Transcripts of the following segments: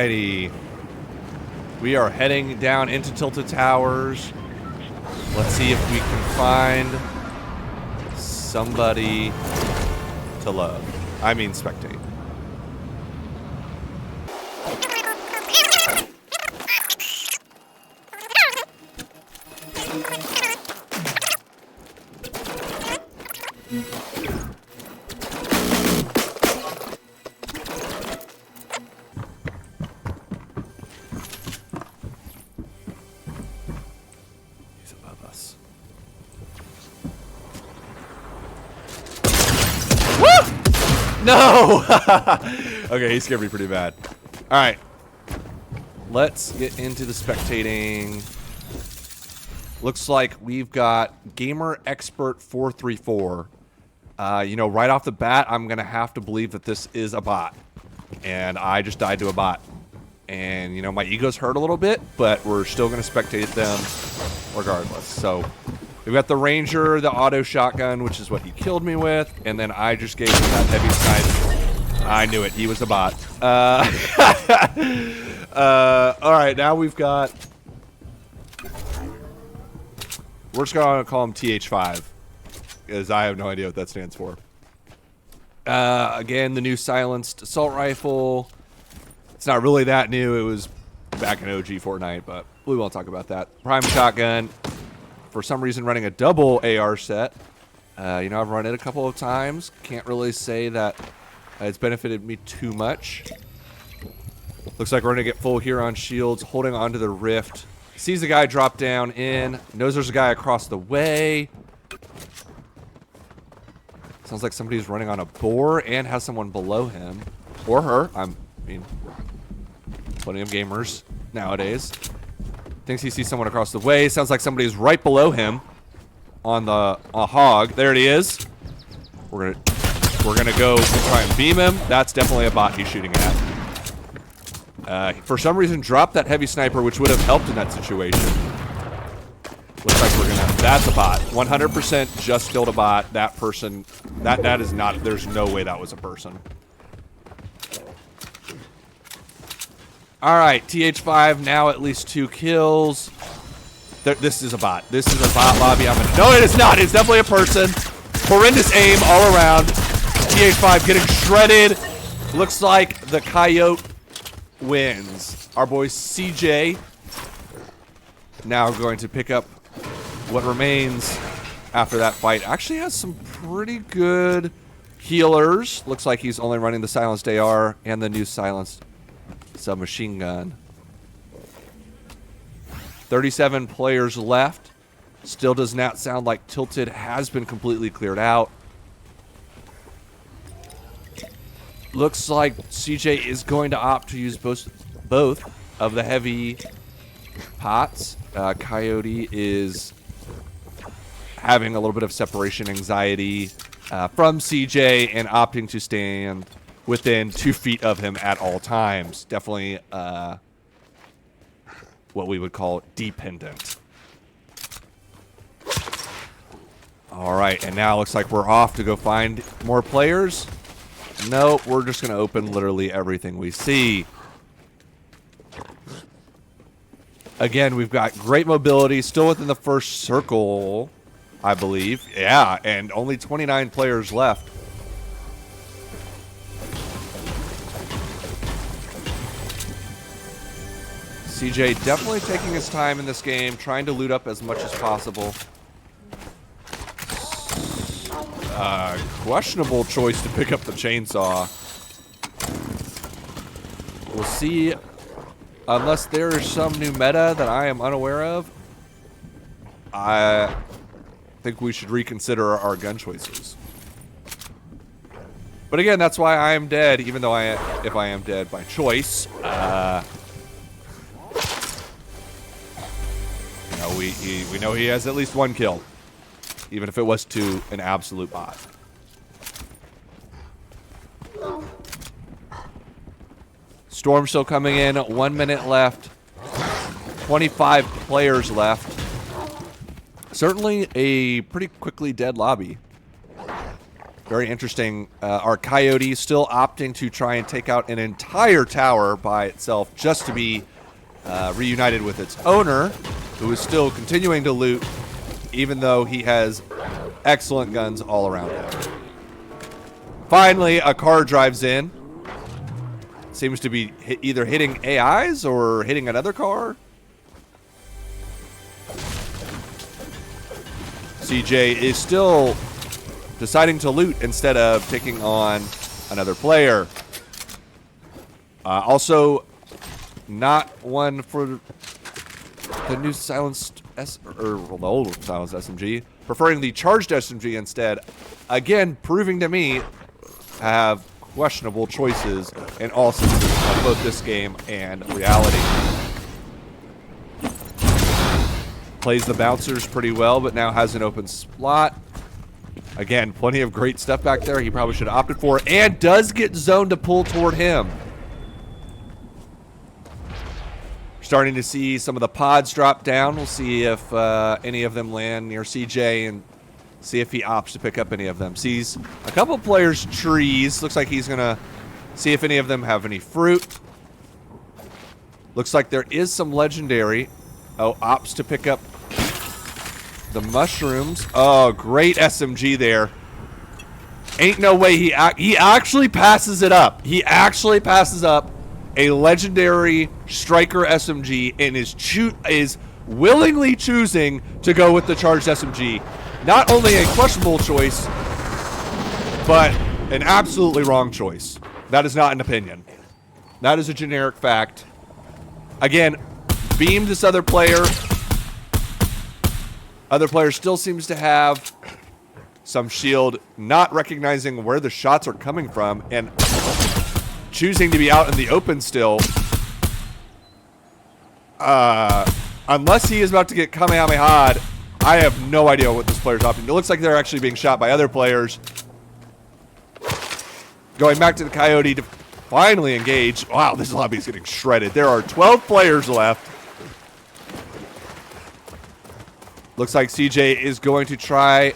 Alrighty. We are heading down into Tilted Towers. Let's see if we can find somebody to love. I mean spectate. No! Okay, he scared me pretty bad. Alright. Let's get into the spectating. Looks like we've got Gamer Expert 434. You know, right off the bat, I'm going to have to believe that this is a bot. And I just died to a bot. And, you know, my ego's hurt a little bit, but we're still going to spectate them regardless. So, we've got the Ranger, the auto shotgun, which is what he killed me with, and then I just gave him that heavy snipe. I knew it. He was a bot. All right, now we've got... We're just going to call him TH5, because I have no idea what that stands for. Again, the new silenced assault rifle. It's not really that new. It was back in OG Fortnite, but we won't talk about that. Prime shotgun. For some reason running a double AR set. You know, I've run it a couple of times. Can't really say that it's benefited me too much. Looks like we're going to get full Huron shields, holding onto the rift. Sees the guy drop down in. Knows there's a guy across the way. Sounds like somebody's running on a boar and has someone below him. Or her. I mean, plenty of gamers nowadays. Thinks he sees someone across the way. Sounds like somebody's right below him on the hog. There he is. We're gonna go and try and beam him. That's definitely a bot he's shooting at. For some reason, dropped that heavy sniper, which would have helped in that situation. Looks like we're gonna. That's a bot. 100% just killed a bot. That person. That is not. There's no way that was a person. All right, TH5 now at least 2 kills. This is a bot. This is a bot lobby. No, it is not. It's definitely a person. Horrendous aim all around. TH5 getting shredded. Looks like the Coyote wins. Our boy CJ now going to pick up what remains after that fight. Actually has some pretty good healers. Looks like he's only running the silenced AR and the new silenced submachine gun. 37 players left. Still does not sound like Tilted has been completely cleared out. Looks like CJ is going to opt to use both of the heavy pots. Coyote is having a little bit of separation anxiety from CJ and opting to stand within 2 feet of him at all times. Definitely what we would call dependent. All right, and now it looks like we're off to go find more players. Nope, we're just going to open literally everything we see. Again, we've got great mobility, still within the first circle, I believe. Yeah, and only 29 players left. CJ definitely taking his time in this game, trying to loot up as much as possible. Questionable choice to pick up the chainsaw. We'll see. Unless there is some new meta that I am unaware of, I think we should reconsider our gun choices. But again, that's why I am dead, even though if I am dead by choice. We know he has at least 1 kill, even if it was to an absolute bot. Storm still coming in. 1 minute left. 25 players left. Certainly a pretty quickly dead lobby. Very interesting. Our Coyote still opting to try and take out an entire tower by itself just to be reunited with its owner, who is still continuing to loot, even though he has excellent guns all around him. Finally, a car drives in. Seems to be either hitting AIs or hitting another car. CJ is still deciding to loot instead of taking on another player. Also, not one for the new silenced or the old silenced SMG, preferring the charged SMG instead. Again, proving to me have questionable choices in all senses of both this game and reality. Plays the bouncers pretty well, but now has an open slot. Again, plenty of great stuff back there he probably should have opted for, and does get zoned to pull toward him. Starting to see some of the pods drop down. We'll see if any of them land near CJ and see if he opts to pick up any of them. Sees a couple players' trees. Looks like he's going to see if any of them have any fruit. Looks like there is some legendary. Oh, opts to pick up the mushrooms. Oh, great SMG there. Ain't no way he actually passes it up. He actually passes up a legendary striker SMG and is willingly choosing to go with the charged SMG. Not only a questionable choice, but an absolutely wrong choice. That is not an opinion. That is a generic fact. Again, beam this other player. Other player still seems to have some shield, not recognizing where the shots are coming from and choosing to be out in the open still. Unless he is about to get Kamehameha'd, I have no idea what this player's opting. It looks like they're actually being shot by other players. Going back to the Coyote to finally engage. Wow, this lobby is getting shredded. There are 12 players left. Looks like CJ is going to try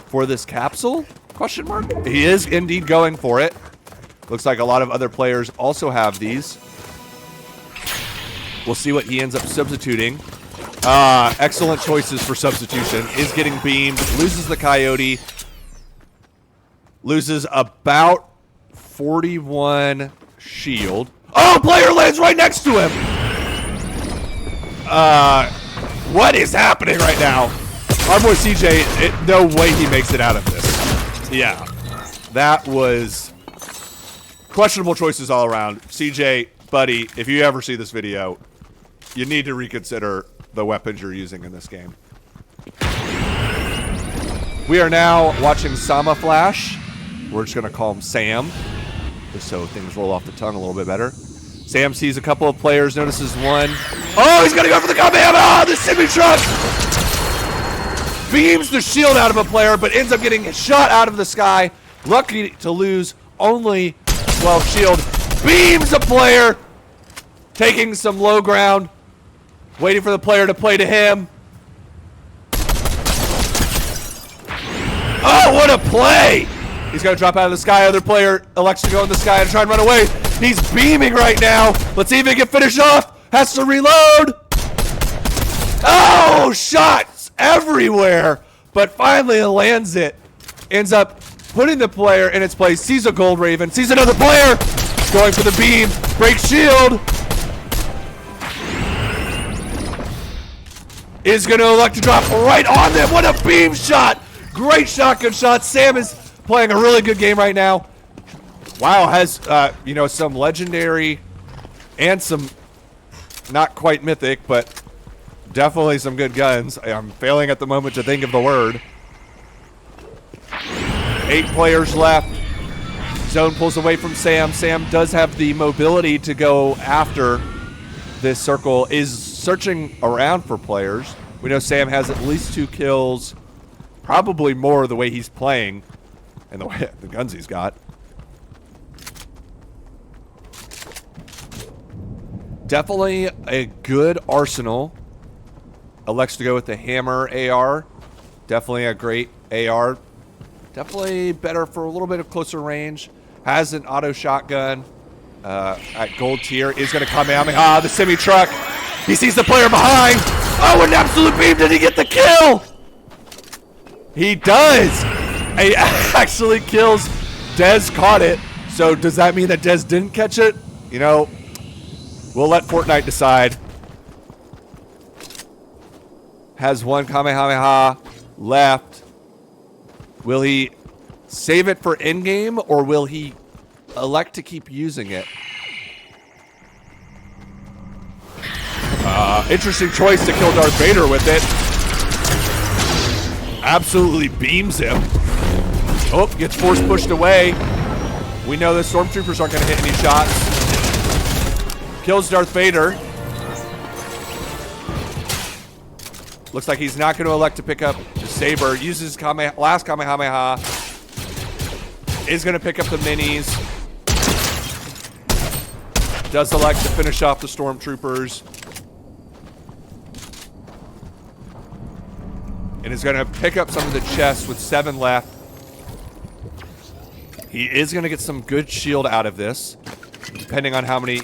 for this capsule? Question mark? He is indeed going for it. Looks like a lot of other players also have these. We'll see what he ends up substituting. Excellent choices for substitution. Is getting beamed. Loses the Coyote. Loses about 41 shield. Oh, player lands right next to him. What is happening right now? Our boy CJ, no way he makes it out of this. Yeah, that was questionable choices all around. CJ, buddy, if you ever see this video, you need to reconsider the weapons you're using in this game. We are now watching Sama Flash. We're just going to call him Sam, just so things roll off the tongue a little bit better. Sam sees a couple of players, notices one. Oh, he's going to go for the Kamehameha! The semi-truck! Beams the shield out of a player, but ends up getting shot out of the sky. Lucky to lose only 12 shield. Beams a player! Taking some low ground. Waiting for the player to play to him. Oh, what a play! He's going to drop out of the sky. Other player elects to go in the sky and try and run away. He's beaming right now. Let's see if he can finish off. Has to reload. Oh, shots everywhere. But finally lands it. Ends up putting the player in its place. Sees a gold raven. Sees another player. Going for the beam. Breaks shield. Is going to elect to drop right on them. What a beam shot. Great shotgun shot. Sam is playing a really good game right now. Wow, has, you know, some legendary and some not quite mythic, but definitely some good guns. I'm failing at the moment to think of the word. 8 players left. Zone pulls away from Sam. Sam does have the mobility to go after this circle, is searching around for players. We know Sam has at least 2 kills, probably more the way he's playing and the way the guns he's got. Definitely a good arsenal. Elects to go with the hammer AR. Definitely a great AR. Definitely better for a little bit of closer range. Has an auto shotgun. At gold tier is going to Kamehameha the semi-truck. He sees the player behind. Oh, an absolute beam. Did he get the kill? He does. He actually kills. Dez caught it. So does that mean that Dez didn't catch it? You know, we'll let Fortnite decide. Has one Kamehameha left. Will he save it for in-game, or will he elect to keep using it? Interesting choice to kill Darth Vader with it. Absolutely beams him. Oh, gets force pushed away. We know the stormtroopers aren't going to hit any shots. Kills Darth Vader. Looks like he's not going to elect to pick up the saber. Uses last Kamehameha. Is going to pick up the minis. Does elect to finish off the stormtroopers. And is going to pick up some of the chests with 7 left. He is going to get some good shield out of this, depending on how many,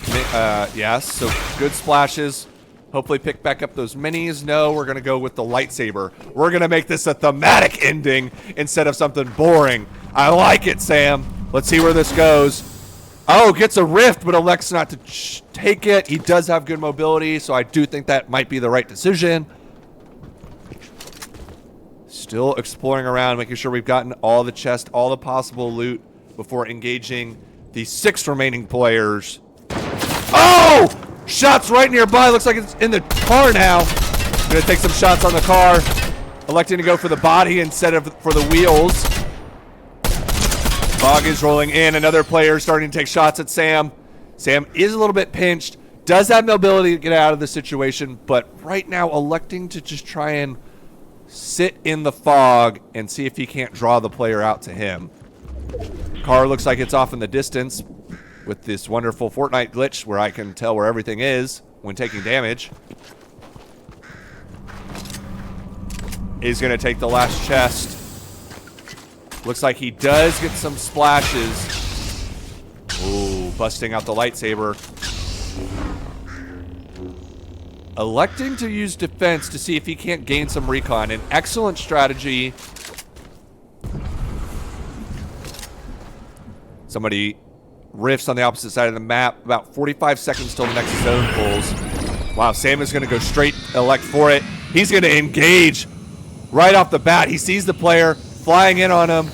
yes, so good splashes. Hopefully pick back up those minis. No, we're going to go with the lightsaber. We're going to make this a thematic ending instead of something boring. I like it, Sam. Let's see where this goes. Oh, gets a rift, but elects not to take it. He does have good mobility, so I do think that might be the right decision. Still exploring around, making sure we've gotten all the chests, all the possible loot before engaging the 6 remaining players. Oh! Shots right nearby. Looks like it's in the car now. Gonna take some shots on the car. Electing to go for the body instead of for the wheels. Fog is rolling in. Another player starting to take shots at Sam. Sam is a little bit pinched. Does have mobility to get out of the situation, but right now electing to just try and sit in the fog and see if he can't draw the player out to him. Car looks like it's off in the distance with this wonderful Fortnite glitch where I can tell where everything is when taking damage. Is going to take the last chest. Looks like he does get some splashes. Ooh, busting out the lightsaber. Electing to use defense to see if he can't gain some recon. An excellent strategy. Somebody rifts on the opposite side of the map. About 45 seconds till the next zone pulls. Wow, Sam is going to go straight elect for it. He's going to engage right off the bat. He sees the player flying in on him.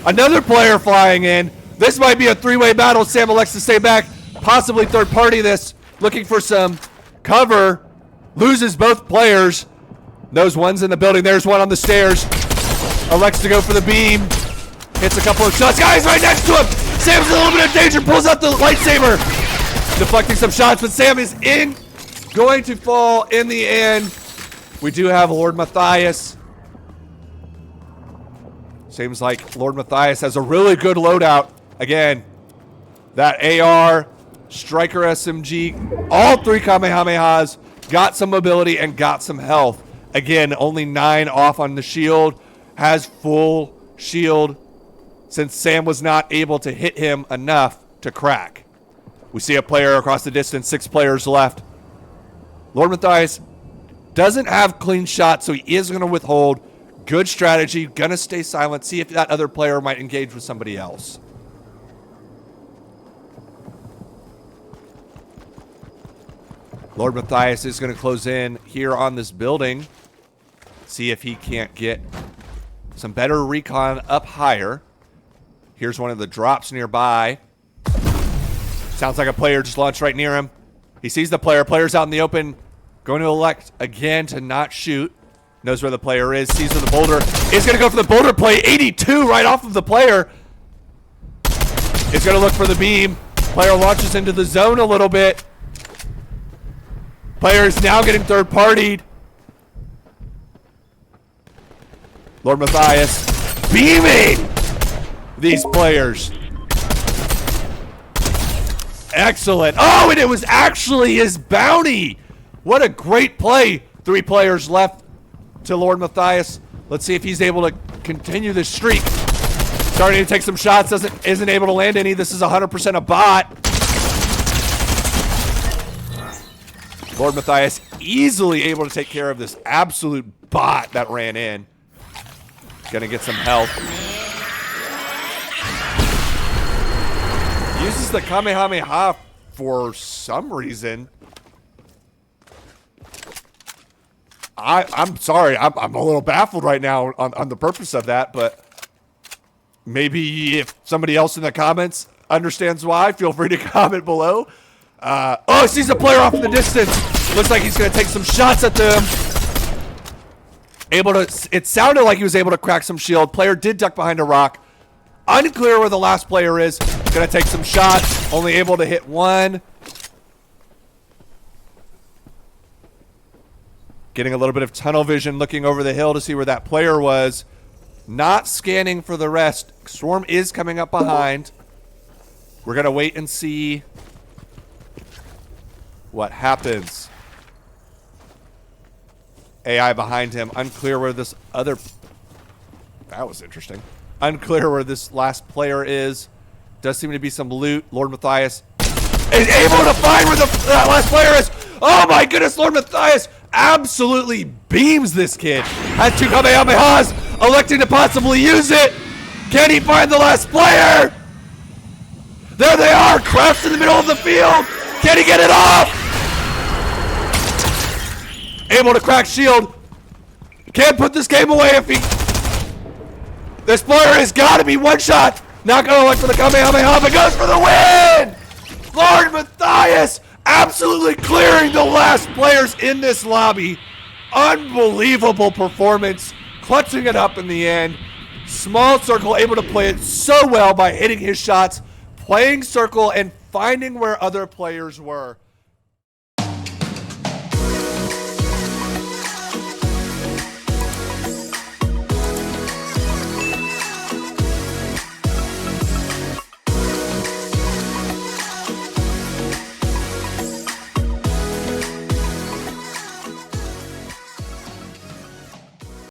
Another player flying in. This might be a 3-way battle. Sam elects to stay back. Possibly third party this. Looking for some cover. Loses both players. Those ones in the building. There's one on the stairs. Elects to go for the beam. Hits a couple of shots. Guys right next to him. Sam's in a little bit of danger. Pulls out the lightsaber. Deflecting some shots, but Sam is going to fall in the end. We do have Lord Matthias. Seems like Lord Matthias has a really good loadout. Again, that AR, Striker SMG, all 3 Kamehamehas. Got some mobility and got some health. Again, only 9 off on the shield. Has full shield since Sam was not able to hit him enough to crack. We see a player across the distance. 6 players left. Lord Matthias doesn't have clean shots, so he is going to withhold. Good strategy. Going to stay silent. See if that other player might engage with somebody else. Lord Matthias is going to close in here on this building. See if he can't get some better recon up higher. Here's one of the drops nearby. Sounds like a player just launched right near him. He sees the player. Player's out in the open. Going to elect again to not shoot. Knows where the player is. Sees where the boulder is. Going to go for the boulder play. 82 right off of the player. Is going to look for the beam. Player launches into the zone a little bit. Player is now getting third-partied. Lord Matthias beaming these players. Excellent. Oh, and it was actually his bounty. What a great play. 3 players left to Lord Matthias. Let's see if he's able to continue this streak. Starting to take some shots, isn't able to land any. This is 100% a bot. Lord Matthias easily able to take care of this absolute bot that ran in. Gonna get some health. Uses the Kamehameha for some reason. I'm sorry, I'm a little baffled right now on the purpose of that, but maybe if somebody else in the comments understands why, feel free to comment below. Oh, sees a player off in the distance. Looks like he's going to take some shots at them. It sounded like he was able to crack some shield. Player did duck behind a rock. Unclear where the last player is. Going to take some shots. Only able to hit one. Getting a little bit of tunnel vision, looking over the hill to see where that player was. Not scanning for the rest. Swarm is coming up behind. We're going to wait and see what happens. AI behind him. Unclear where this other... That was interesting. Unclear where this last player is. Does seem to be some loot. Lord Matthias is able to find where that last player is. Oh my goodness, Lord Matthias absolutely beams this kid. Has two Kamehamehas, electing to possibly use it. Can he find the last player? There they are, crouched in the middle of the field. Can he get it off? Able to crack shield. Can't put this game away if he... This player has got to be one shot. Not going to look for the Kamehameha, but goes for the win! Lord Matthias absolutely clearing the last players in this lobby. Unbelievable performance. Clutching it up in the end. Small circle able to play it so well by hitting his shots, playing circle, and finding where other players were.